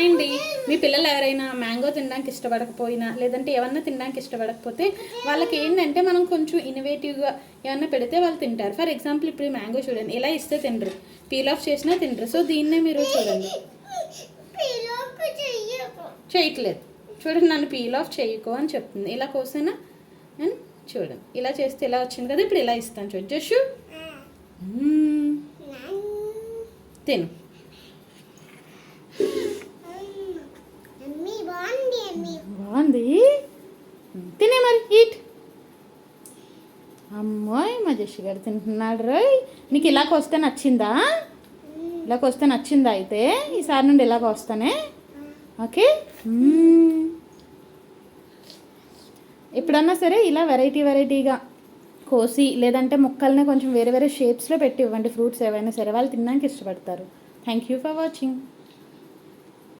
Hi అండి. మీ పిల్లలు ఎవరైనా మ్యాంగో తినడానికి ఇష్టపడకపోయినా లేదంటే ఏమన్నా తినడానికి ఇష్టపడకపోతే వాళ్ళకి ఏంటంటే మనం కొంచెం ఇన్నోవేటివ్గా ఏమన్నా పెడితే వాళ్ళు తింటారు. ఫర్ ఎగ్జాంపుల్ ఇప్పుడు ఈ మ్యాంగో చూడండి, ఇలా ఇస్తే తినరు, పీల్ ఆఫ్ చేసినా తినరు. సో దీన్నే మీరు చూడండి, చేయట్లేదు చూడండి, నన్ను పీల్ ఆఫ్ చేయకో అని చెప్తుంది. ఇలా కోసేనా అని చూడండి, ఇలా చేస్తే ఇలా వచ్చింది కదా, ఇప్పుడు ఇలా ఇస్తాను చూడండి. జషు తిను. బాగుంది, తినే మరి ఈట్. అమ్మాయి మా జషి గారు తింటున్నాడు రోయ్. నీకు ఇలాగ వస్తే నచ్చిందా? ఇలాగ వస్తే నచ్చిందా? అయితే ఈసారి నుండి ఇలాగ వస్తానే, ఓకే? ఎప్పుడన్నా సరే ఇలా వెరైటీగా కోసి లేదంటే ముక్కల్ని కొంచెం వేరే వేరే షేప్స్లో పెట్టి ఇవ్వండి. ఫ్రూట్స్ ఏవైనా సరే వాళ్ళు తినడానికి ఇష్టపడతారు. Thank you for watching.